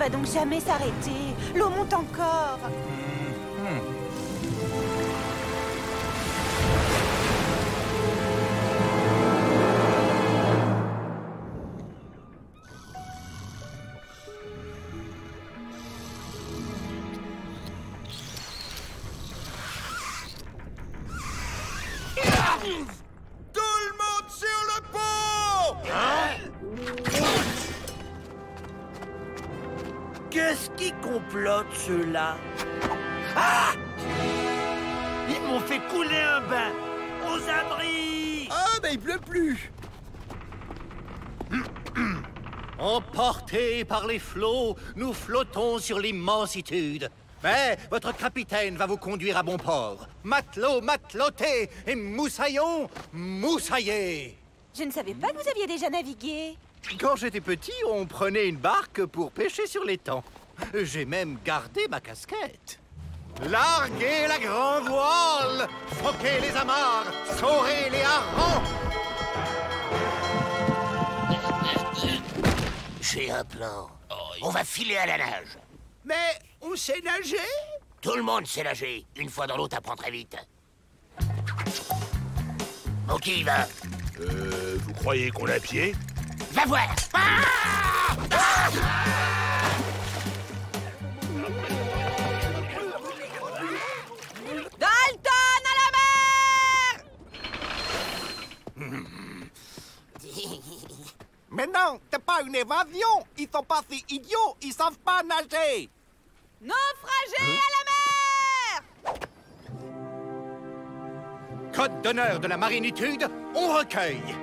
va donc jamais s'arrêter. L'eau monte encore. Tout le monde sur le pont! Qu'est-ce qui complote, ceux-là? Ah! Ils m'ont fait couler un bain! Aux abris! Ah, mais il pleut plus! Emportés par les flots, nous flottons sur l'immensitude. Mais votre capitaine va vous conduire à bon port. Matelot, mateloté et moussaillon, moussaillé. Je ne savais pas que vous aviez déjà navigué. Quand j'étais petit, on prenait une barque pour pêcher sur l'étang. J'ai même gardé ma casquette. Larguez la grande voile, foquez les amarres, saurez les harengs. J'ai un plan. On va filer à la nage. Mais on sait nager? Tout le monde sait nager. Une fois dans l'eau, t'apprends très vite. Bon, qui y va? Vous croyez qu'on a pied? Va voir! Ah! Ah! Dalton à la mer! Mais non, c'est pas une évasion! Ils sont pas si idiots, ils savent pas nager! Naufragés à la mer! Code d'honneur de la marinitude, on recueille.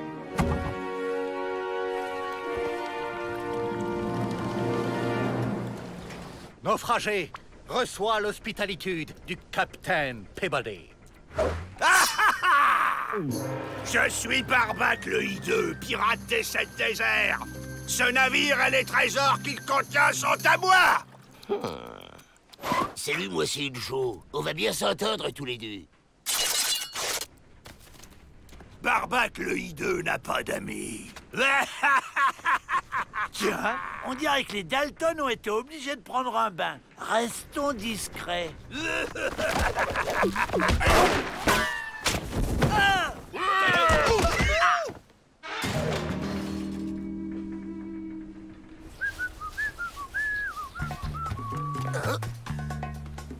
Naufragé, reçoit l'hospitalité du capitaine Peabody. Je suis Barbac le hideux, pirate des 7 déserts. Ce navire et les trésors qu'il contient sont à moi. Salut, moi c'est Joe. On va bien s'entendre tous les deux. Barbac le hideux n'a pas d'amis. Tiens, on dirait que les Dalton ont été obligés de prendre un bain. Restons discrets.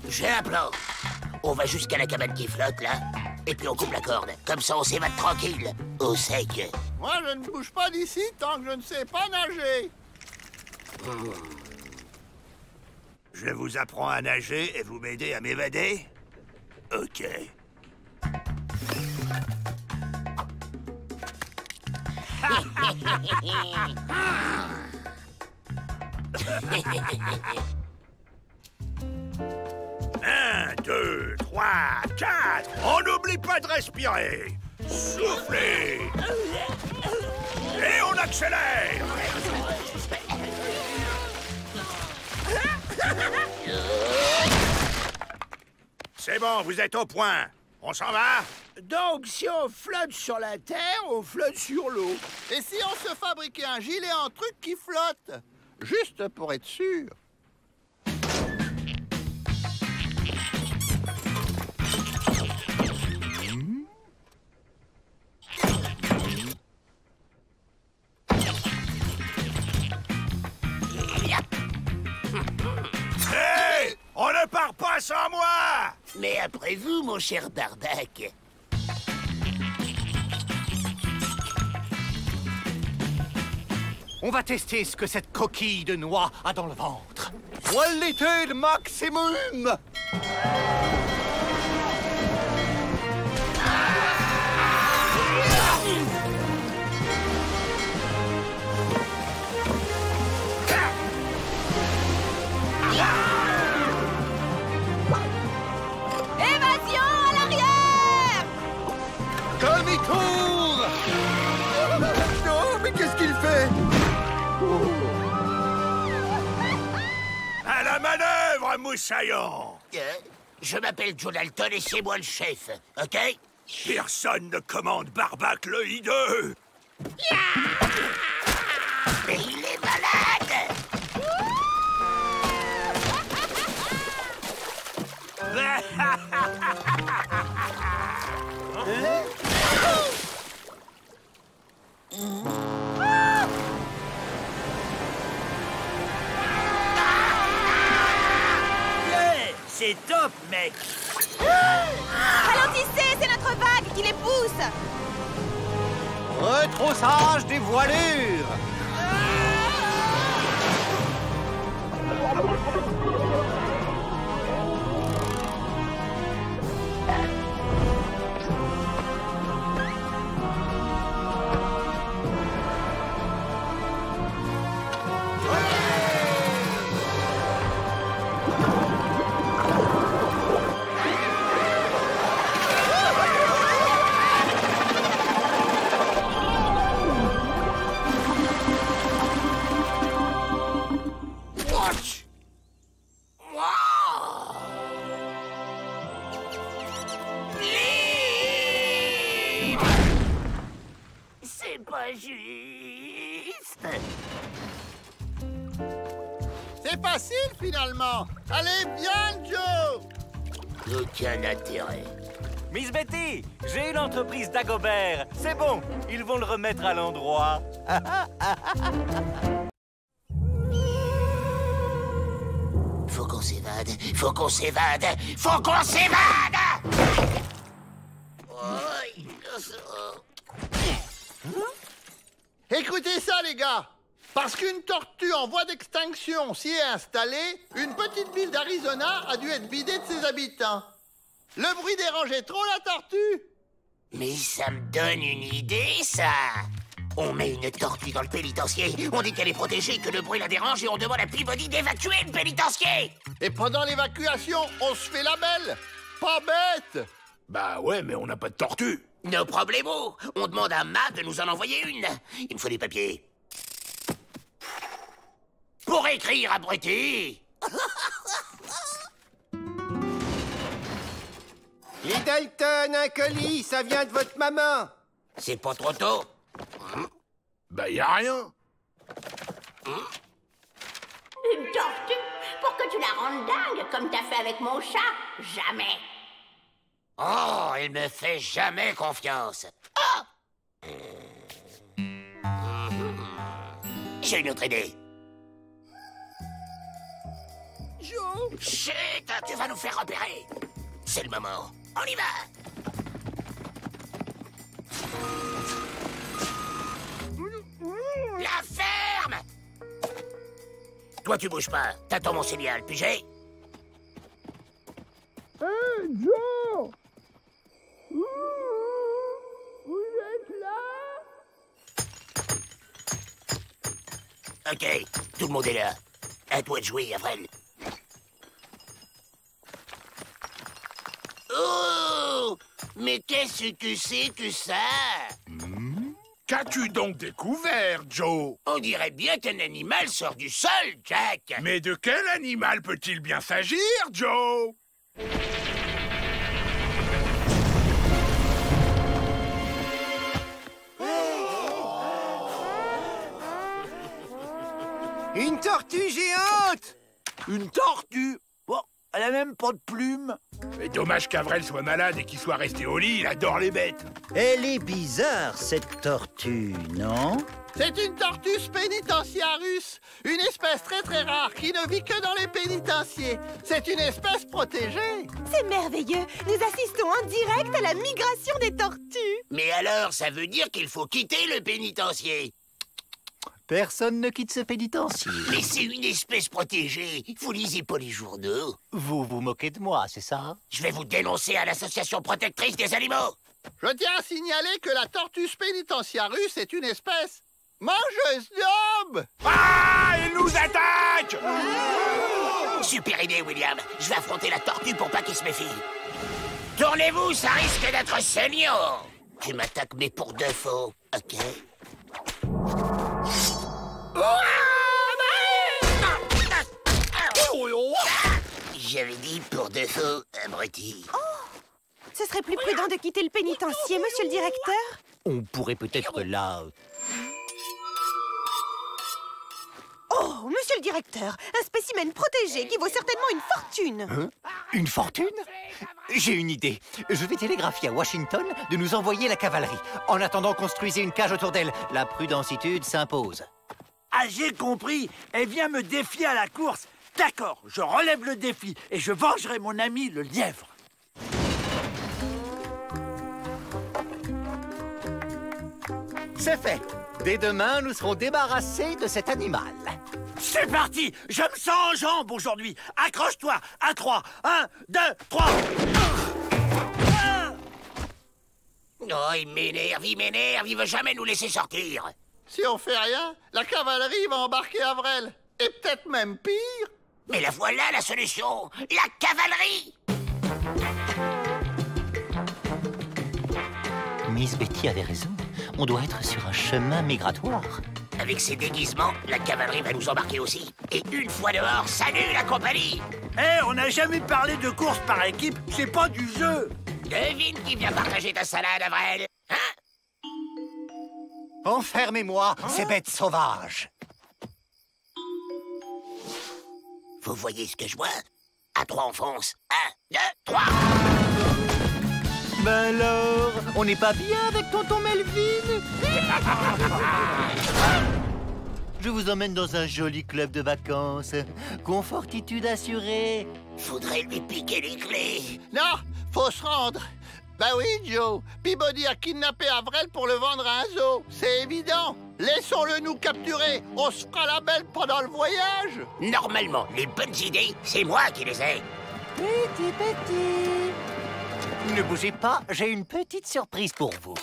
J'ai un plan. On va jusqu'à la cabane qui flotte, là, et puis on coupe la corde. Comme ça, on s'évade tranquille, au sec. Moi, je ne bouge pas d'ici tant que je ne sais pas nager! Je vous apprends à nager et vous m'aidez à m'évader? Ok. Un, deux, trois, quatre. On n'oublie pas de respirer. Soufflez. Et on accélère. C'est bon, vous êtes au point. On s'en va? Donc, si on flotte sur la terre, on flotte sur l'eau. Et si on se fabriquait un gilet en truc qui flotte? Juste pour être sûr. Hé! On ne part pas sans moi! Mais après vous, mon cher Barbac. On va tester ce que cette coquille de noix a dans le ventre. Qualité maximum! Évasion à l'arrière! Demi-tour! Oh, mais qu'est-ce qu'il fait? À la manœuvre, moussaillon! Je m'appelle Joe Dalton et c'est moi le chef, ok? Personne ne commande Barbac le hideux! Mais il est malade! filet. Ralentissez, c'est notre vague qui les pousse. Retroussage des voilures. C'est pas juste. C'est facile, finalement. Allez, bien, Joe. Aucun intérêt. Miss Betty, j'ai eu l'entreprise Dagobert. C'est bon, ils vont le remettre à l'endroit. Faut qu'on s'évade, faut qu'on s'évade, faut qu'on s'évade! Écoutez ça, les gars. Parce qu'une tortue en voie d'extinction s'y est installée, une petite ville d'Arizona a dû être vidée de ses habitants. Le bruit dérangeait trop la tortue. Mais ça me donne une idée, ça! On met une tortue dans le pénitencier, on dit qu'elle est protégée, que le bruit la dérange et on demande à Peabody d'évacuer le pénitencier! Et pendant l'évacuation, on se fait la belle. Pas bête. Bah ouais, mais on n'a pas de tortue. No problemo! On demande à Matt de nous en envoyer une. Il me faut des papiers. Pour écrire, abruti! Les Dalton, un colis, ça vient de votre maman. C'est pas trop tôt? Bah y a rien. Une tortue? Pour que tu la rendes dingue, comme t'as fait avec mon chat? Jamais. Oh, il me fait jamais confiance. Oh! J'ai une autre idée. Joe. Chut, tu vas nous faire repérer. C'est le moment. On y va. La ferme! Toi, tu bouges pas. T'attends mon signal, pigé? Joe. Vous êtes là? Ok, tout le monde est là. À toi de jouer, Avril. Oh! Mais qu'est-ce que c'est que ça? Qu'as-tu donc découvert, Joe? On dirait bien qu'un animal sort du sol, Jack. Mais de quel animal peut-il bien s'agir, Joe? Une tortue géante. Une tortue? Bon, elle a même pas de plumes. Mais dommage qu'Avril soit malade et qu'il soit resté au lit, il adore les bêtes. Elle est bizarre, cette tortue, non? C'est une Tortus pénitentiarus, une espèce très très rare qui ne vit que dans les pénitenciers. C'est une espèce protégée. C'est merveilleux. Nous assistons en direct à la migration des tortues. Mais alors, ça veut dire qu'il faut quitter le pénitencier. Personne ne quitte ce pénitencier. Mais c'est une espèce protégée. Vous lisez pas les journaux? Vous vous moquez de moi, c'est ça? Je vais vous dénoncer à l'association protectrice des animaux. Je tiens à signaler que la Tortus pénitentiarus est une espèce mangeuse d'hommes. Ah, il nous attaque! Super idée, William. Je vais affronter la tortue pour pas qu'il se méfie. Tournez-vous, ça risque d'être saignant. Tu m'attaques, mais pour de faux, ok? J'avais dit pour de faux, abruti. Ce serait plus prudent de quitter le pénitencier, monsieur le directeur. On pourrait peut-être là... Oh, monsieur le directeur, un spécimen protégé qui vaut certainement une fortune. Hein? Une fortune? J'ai une idée. Je vais télégraphier à Washington de nous envoyer la cavalerie. En attendant, construisez une cage autour d'elle. La prudencitude s'impose. Ah, j'ai compris. Elle vient me défier à la course. D'accord, je relève le défi et je vengerai mon ami le lièvre. C'est fait. Dès demain, nous serons débarrassés de cet animal. C'est parti. Je me sens en jambes aujourd'hui. Accroche-toi. À 3. 1, 2, 3. Oh, il m'énerve, il veut jamais nous laisser sortir. Si on fait rien, la cavalerie va embarquer Avrel. Et peut-être même pire. Mais la voilà la solution. La cavalerie. Miss Betty avait raison. On doit être sur un chemin migratoire. Avec ses déguisements, la cavalerie va nous embarquer aussi. Et une fois dehors, salut la compagnie. On n'a jamais parlé de course par équipe. C'est pas du jeu. Devine qui vient partager ta salade, Avrel. Hein? Enfermez-moi, ces bêtes sauvages. Vous voyez ce que je vois? À 3, on fonce. 1, 2, 3. Ben alors, on n'est pas bien avec tonton Melvin? Je vous emmène dans un joli club de vacances. Confortitude assurée. Faudrait lui piquer les clés. Non, faut se rendre. Bah oui, Joe. Peabody a kidnappé Avrel pour le vendre à un zoo. C'est évident. Laissons-le nous capturer. On se fera la belle pendant le voyage. Normalement, les bonnes idées, c'est moi qui les ai. Petit. Ne bougez pas, j'ai une petite surprise pour vous.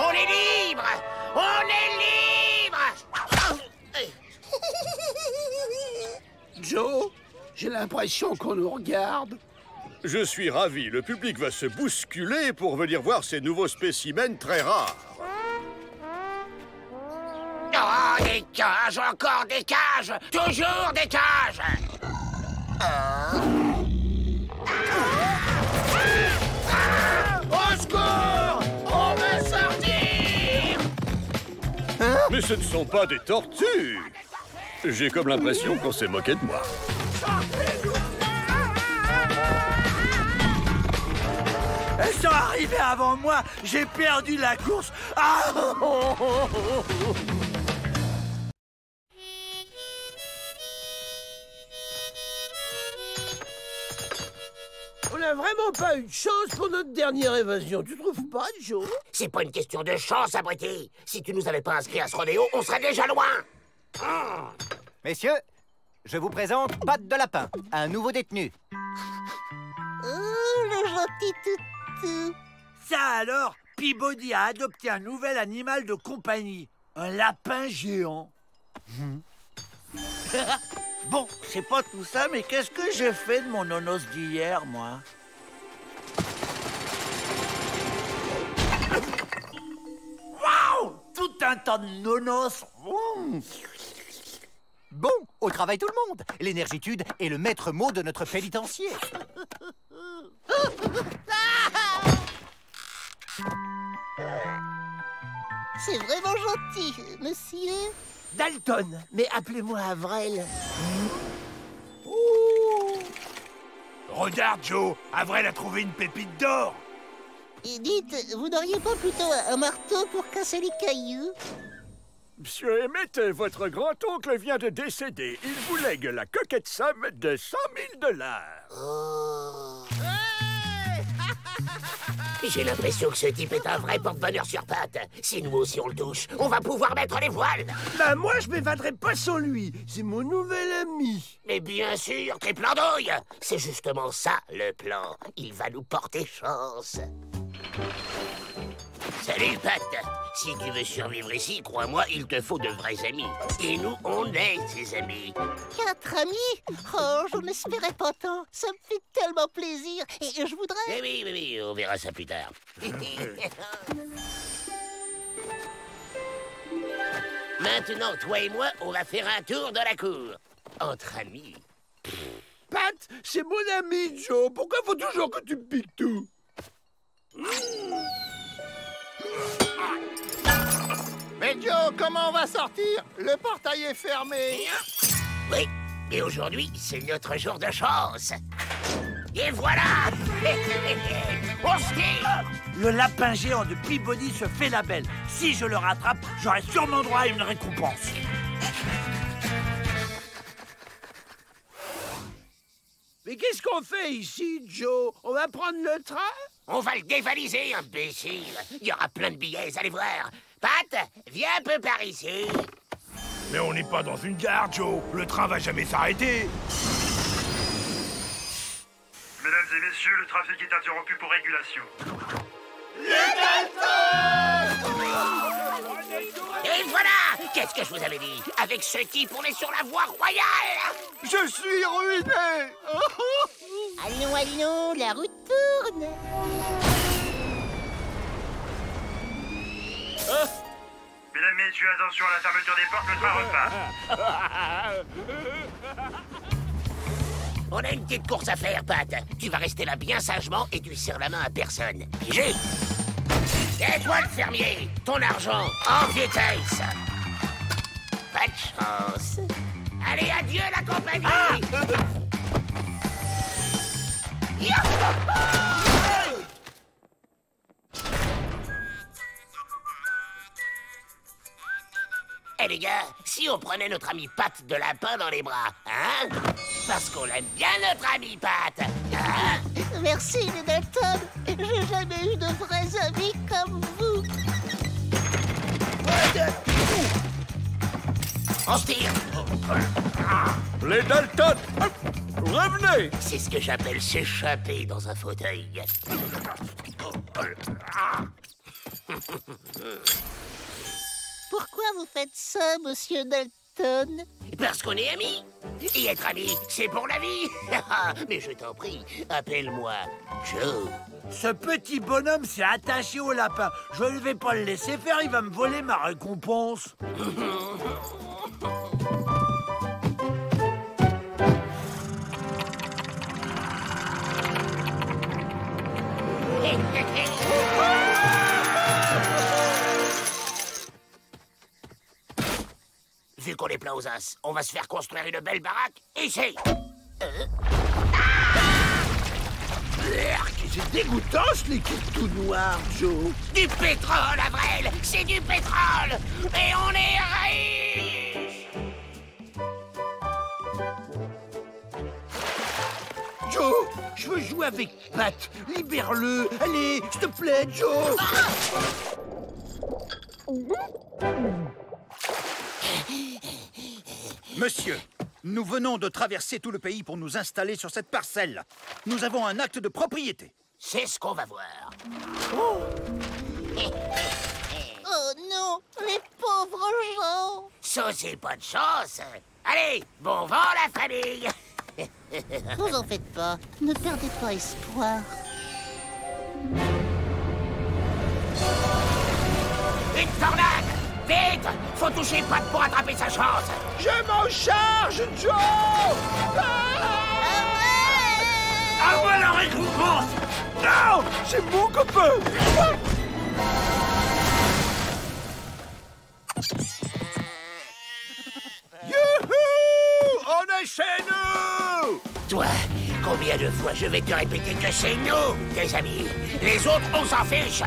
On est libre! On est libre! Joe, j'ai l'impression qu'on nous regarde. Je suis ravi. Le public va se bousculer pour venir voir ces nouveaux spécimens très rares. Oh, des cages, encore des cages! Toujours des cages! Au secours! On veut sortir! Mais ce ne sont pas des tortues. J'ai comme l'impression qu'on s'est moqué de moi. Elles sont arrivées avant moi. J'ai perdu la course. Ah! On n'a vraiment pas eu de chance pour notre dernière évasion, tu trouves pas, Joe? C'est pas une question de chance, abruti. Si tu nous avais pas inscrits à ce rodéo, on serait déjà loin. Messieurs, je vous présente Pat de Lapin, un nouveau détenu. Le gentil toutou. Ça alors, Peabody a adopté un nouvel animal de compagnie. Un lapin géant. Bon, c'est pas tout ça, mais qu'est-ce que j'ai fait de mon nonos d'hier, moi? Waouh! Tout un tas de nonos. Bon, au travail tout le monde. L'énergitude est le maître mot de notre pénitencier. C'est vraiment gentil, monsieur. Dalton, mais appelez-moi Avrel. Regarde, Joe, Avrel a trouvé une pépite d'or. Et dites, vous n'auriez pas plutôt un marteau pour casser les cailloux? Monsieur Emmett, votre grand-oncle vient de décéder. Il vous lègue la coquette somme de 100 000 $. J'ai l'impression que ce type est un vrai porte-bonheur sur pattes. Si nous aussi on le touche, on va pouvoir mettre les voiles. Bah moi, je m'évaderai pas sans lui. C'est mon nouvel ami. Mais bien sûr, triple andouille. C'est justement ça, le plan. Il va nous porter chance. Salut, Pat. Si tu veux survivre ici, crois-moi, il te faut de vrais amis. Et nous, on est ses amis. 4 amis? Oh, je n'espérais pas tant. Ça me fait tellement plaisir. Et je voudrais... Eh oui, on verra ça plus tard. Maintenant, toi et moi, on va faire un tour de la cour. Entre amis. Pat, c'est mon ami, Joe. Pourquoi faut toujours que tu me piques tout? Mais Joe, comment on va sortir? Le portail est fermé. Oui, et aujourd'hui, c'est notre jour de chance. Et voilà. On se tire. Le lapin géant de Peabody se fait la belle. Si je le rattrape, j'aurai sûrement droit à une récompense. Mais qu'est-ce qu'on fait ici, Joe? On va prendre le train? On va le dévaliser, imbécile. Il y aura plein de billets, allez voir. Pat, viens un peu par ici. Mais on n'est pas dans une gare, Joe. Le train va jamais s'arrêter. Mesdames et messieurs, le trafic est interrompu pour régulation. Et voilà! Qu'est-ce que je vous avais dit? Avec ce type, on est sur la voie royale! Je suis ruiné. Allons, allons, la route tourne. Mesdames, messieurs, attention à la fermeture des portes, le train repart. On a une petite course à faire, Pat. Tu vas rester là bien sagement et tu serres la main à personne. Pigé? Et toi, le fermier, ton argent en vitesse. Pas de chance. Allez, adieu la compagnie. Eh les gars, si on prenait notre ami Pat de lapin dans les bras, hein? Parce qu'on aime bien notre ami Pat, hein? Merci, les Dalton. J'ai jamais eu de vrais amis comme vous. On se tire. Les Dalton, revenez! C'est ce que j'appelle s'échapper dans un fauteuil. Pourquoi vous faites ça, monsieur Dalton? Parce qu'on est amis. Et être amis, c'est pour la vie. Mais je t'en prie, appelle-moi Joe. Ce petit bonhomme s'est attaché au lapin. Je ne vais pas le laisser faire, il va me voler ma récompense. Vu qu'on est plein aux as, on va se faire construire une belle baraque ici. C'est dégoûtant, ce liquide tout noir, Joe. Du pétrole, Avril, c'est du pétrole. Et on est riche. Joe, je veux jouer avec Pat. Libère-le. Allez, s'il te plaît, Joe. Monsieur, nous venons de traverser tout le pays pour nous installer sur cette parcelle. Nous avons un acte de propriété. C'est ce qu'on va voir. Oh non, les pauvres gens. Ça, c'est pas de chance. Allez, bon vent, la famille. Vous en faites pas, ne perdez pas espoir. Une tornade! Vite! Faut toucher Pat pour attraper sa chance! Je m'en charge, Joe. À moi la récompense! Non! C'est mon copain. Youhou! On est chez nous! Toi, combien de fois je vais te répéter que c'est nous, tes amis? Les autres, on s'en fiche!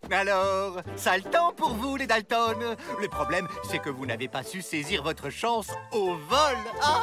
Alors, sale temps pour vous, les Dalton. Le problème, c'est que vous n'avez pas su saisir votre chance au vol. Ah